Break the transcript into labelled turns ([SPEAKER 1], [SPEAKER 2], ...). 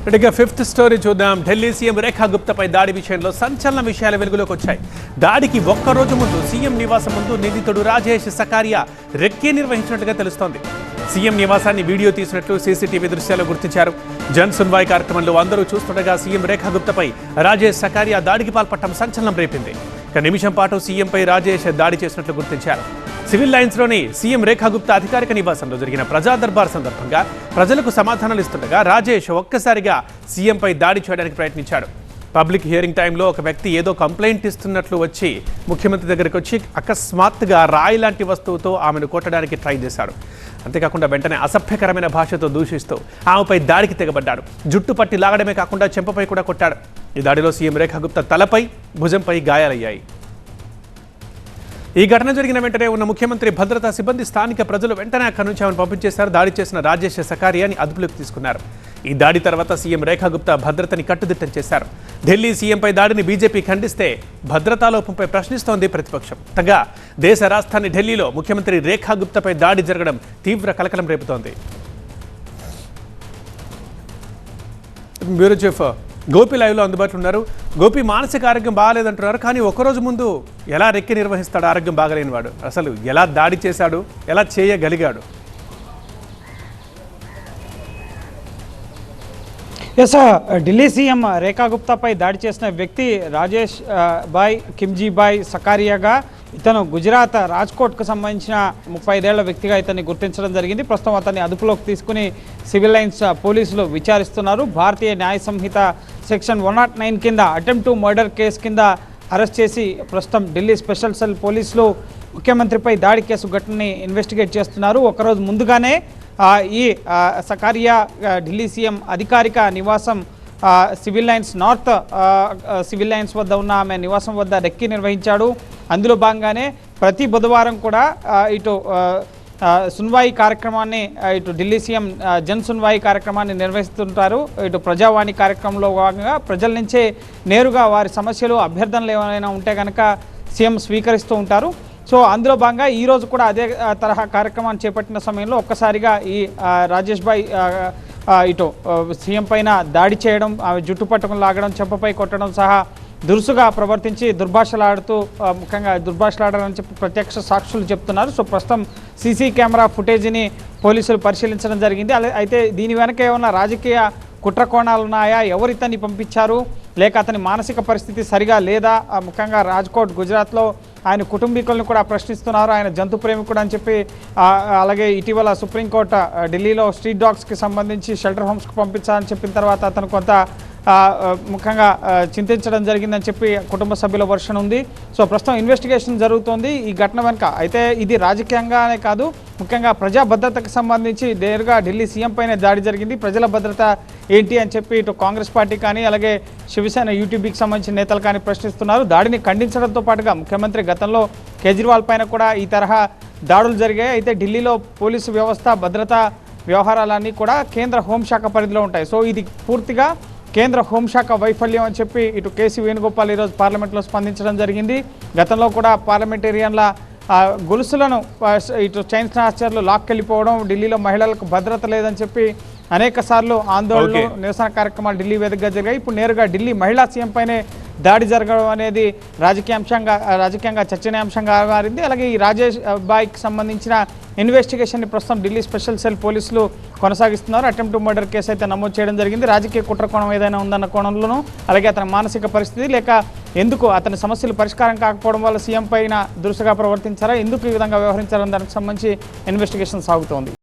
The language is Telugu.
[SPEAKER 1] ఇక ఫిఫ్త్ స్టోరీ చూద్దాం. ఢిల్లీ సీఎం రేఖా గుప్తాపై దాడి విషయంలో సంచలన విషయాలు వెలుగులోకి వచ్చాయి. దాడికి ఒక్కరోజు ముందు సీఎం నివాసం ముందు నిందితుడు రాజేష్ సకారియా రెక్కీ నిర్వహించినట్లుగా తెలుస్తోంది. సీఎం నివాసాన్ని వీడియో తీసినట్లు సీసీటీవీ దృశ్యాలు గుర్తించారు. జన్ సున్వాయ్ కార్యక్రమంలో అందరూ చూస్తుండగా సీఎం రేఖా గుప్తాపై రాజేష్ సకారియా దాడికి పాల్పడటం సంచలనం రేపింది. ఒక నిమిషం పాటు సీఎంపై రాజేష్ దాడి చేసినట్లు గుర్తించారు. సివిల్ లైన్స్లోని సీఎం రేఖా గుప్తా అధికారిక నివాసంలో జరిగిన ప్రజా దర్బార్ సందర్భంగా ప్రజలకు సమాధానాలు ఇస్తుండగా రాజేష్ ఒక్కసారిగా సీఎంపై దాడి చేయడానికి ప్రయత్నించాడు. పబ్లిక్ హియరింగ్ టైంలో ఒక వ్యక్తి ఏదో కంప్లైంట్ ఇస్తున్నట్లు వచ్చి ముఖ్యమంత్రి దగ్గరికి వచ్చి అకస్మాత్తుగా రాయి లాంటి వస్తువుతో ఆమెను కొట్టడానికి ట్రై చేశాడు. అంతేకాకుండా వెంటనే అసభ్యకరమైన భాషతో దూషిస్తూ ఆమెపై దాడికి తెగబడ్డాడు. జుట్టు పట్టి లాగడమే కాకుండా చెంపపై కూడా కొట్టాడు. ఈ దాడిలో సీఎం రేఖా గుప్తా తలపై భుజంపై గాయాలయ్యాయి. ఈ ఘటన జరిగిన వెంటనే ఉన్న ముఖ్యమంత్రి భద్రతా సిబ్బంది స్థానిక ప్రజలు వెంటనే అక్కడి నుంచి ఆమెను పంపించేశారు. దాడి చేసిన రాజేష్ సకారియాని అదుపులోకి తీసుకున్నారు. ఈ దాడి తర్వాత సీఎం రేఖా గుప్తా భద్రతని కట్టుదిట్టం చేశారు. ఢిల్లీ సీఎంపై దాడిని బీజేపీ ఖండిస్తే భద్రతాలోపంపై ప్రశ్నిస్తోంది ప్రతిపక్షం. తగ్గ దేశ రాజధాని ఢిల్లీలో ముఖ్యమంత్రి రేఖా గుప్తాపై దాడి జరగడం తీవ్ర కలకలం రేపుతోంది. బ్యూరో చీఫ్ గోపి లైవ్లో అందుబాటులో ఉన్నారు. గోపి, మానసిక ఆరోగ్యం బాగాలేదంటున్నారు, కానీ ఒకరోజు ముందు ఎలా రెక్కి నిర్వహిస్తాడు ఆరోగ్యం బాగలేని వాడు? అసలు ఎలా దాడి చేశాడు, ఎలా చేయగలిగాడు?
[SPEAKER 2] ఎస్, ఢిల్లీ సీఎం రేఖా గుప్తాపై దాడి చేసిన వ్యక్తి రాజేష్ భాయ్ కిమ్జీభాయ్ సకారియాగా, ఇతను గుజరాత్ రాజ్కోట్కు సంబంధించిన 35 ఏళ్ల వ్యక్తిగా ఇతన్ని గుర్తించడం జరిగింది. ప్రస్తుతం అతన్ని అదుపులోకి తీసుకుని సివిల్ లైన్స్ పోలీసులు విచారిస్తున్నారు. భారతీయ న్యాయ సంహిత సెక్షన్ 109 కింద అటెంప్ట్ టు మర్డర్ కేసు కింద అరెస్ట్ చేసి ప్రస్తుతం ఢిల్లీ స్పెషల్ సెల్ పోలీసులు ముఖ్యమంత్రిపై దాడి కేసు ఘటనని ఇన్వెస్టిగేట్ చేస్తున్నారు. ఒకరోజు ముందుగానే ఈ సకారియా ఢిల్లీ సీఎం అధికారిక నివాసం civil lines north civil lines వద్ద ఉన్న ఆమె నివాసం వద్ద రెక్కీ నిర్వహించాడు. అందులో భాగంగానే ప్రతి బుధవారం కూడా ఇటు సున్వాయి కార్యక్రమాన్ని, ఇటు ఢిల్లీ సీఎం జన్ సున్వాయి కార్యక్రమాన్ని నిర్వహిస్తుంటారు. ఇటు ప్రజావాణి కార్యక్రమంలో భాగంగా ప్రజల నుంచే నేరుగా వారి సమస్యలు, అభ్యర్థనలు ఏమైనా ఉంటే కనుక సీఎం స్వీకరిస్తూ ఉంటారు. సో అందులో భాగంగా ఈరోజు కూడా అదే తరహా కార్యక్రమాన్ని చేపట్టిన సమయంలో ఒక్కసారిగా ఈ రాజేష్ భాయ్ ఇటు సీఎం పైన దాడి చేయడం, జుట్టు పట్టుకుని లాగడం, చెంపపై కొట్టడం సహా దురుసుగా ప్రవర్తించి దుర్భాషలాడుతూ, ముఖ్యంగా దుర్భాషలాడారని చెప్పి ప్రత్యక్ష సాక్షులు చెప్తున్నారు. సో ప్రస్తుతం సీసీ కెమెరా ఫుటేజీని పోలీసులు పరిశీలించడం జరిగింది. అయితే దీని వెనక ఏమన్నా రాజకీయ కుట్ర కోణాలు ఉన్నాయా, ఎవరు ఇతన్ని పంపించారు, లేక అతని మానసిక పరిస్థితి సరిగా లేదా, ముఖ్యంగా రాజ్కోట్ గుజరాత్లో ఆయన కుటుంబీకులను కూడా ప్రశ్నిస్తున్నారు. ఆయన జంతు ప్రేమికుడు అని చెప్పి, అలాగే ఇటీవల సుప్రీంకోర్టు ఢిల్లీలో స్ట్రీట్ డాగ్స్కి సంబంధించి షెల్టర్ హోమ్స్కి పంపించాలని చెప్పిన తర్వాత అతను కొంత ముఖ్యంగా చింతించడం జరిగిందని చెప్పి కుటుంబ సభ్యుల వర్షన్ ఉంది. సో ప్రస్తుతం ఇన్వెస్టిగేషన్ జరుగుతోంది ఈ ఘటన వెనుక. అయితే ఇది రాజకీయంగానే కాదు, ముఖ్యంగా ప్రజా భద్రతకు సంబంధించి నేరుగా ఢిల్లీ సీఎం పైన దాడి జరిగింది. ప్రజల భద్రత ఏంటి అని చెప్పి ఇటు కాంగ్రెస్ పార్టీ కానీ, అలాగే శివసేన యూటీపీకి సంబంధించిన నేతలు కానీ ప్రశ్నిస్తున్నారు. దాడిని ఖండించడంతో పాటుగా ముఖ్యమంత్రి గతంలో కేజ్రీవాల్ పైన కూడా ఈ తరహా దాడులు జరిగాయి. అయితే ఢిల్లీలో పోలీసు వ్యవస్థ, భద్రతా వ్యవహారాలన్నీ కూడా కేంద్ర హోంశాఖ పరిధిలో ఉంటాయి. సో ఇది పూర్తిగా కేంద్ర హోంశాఖ వైఫల్యం అని చెప్పి ఇటు కేసీ వేణుగోపాల్ ఈరోజు పార్లమెంట్లో స్పందించడం జరిగింది. గతంలో కూడా పార్లమెంటేరియన్ల గొలుసులను ఇటు చైన్ స్నాచర్లు లాక్కెళ్ళిపోవడం, ఢిల్లీలో మహిళలకు భద్రత లేదని చెప్పి అనేక సార్లు ఆందోళనలు, నిరసన కార్యక్రమాలు ఢిల్లీ వేదికగా జరిగాయి. ఇప్పుడు నేరుగా ఢిల్లీ మహిళా సీఎం పైనే దాడి జరగడం అనేది రాజకీయంగా చర్చనీయాంశంగా మారింది. అలాగే ఈ రాజేష్ భాయ్కి సంబంధించిన ఇన్వెస్టిగేషన్ని ప్రస్తుతం ఢిల్లీ స్పెషల్ సెల్ పోలీసులు కొనసాగిస్తున్నారు. అటెంప్ట్ టు మర్డర్ కేసు అయితే నమోదు చేయడం జరిగింది. రాజకీయ కుట్ర కోణం ఏదైనా ఉందన్న కోణంలోనూ, అలాగే అతని మానసిక పరిస్థితి, లేక ఎందుకు అతని సమస్యలు పరిష్కారం కాకపోవడం వల్ల సీఎం పైన దురుసుగా ప్రవర్తించారా, ఎందుకు ఈ విధంగా వ్యవహరించారని దానికి సంబంధించి ఇన్వెస్టిగేషన్ సాగుతోంది.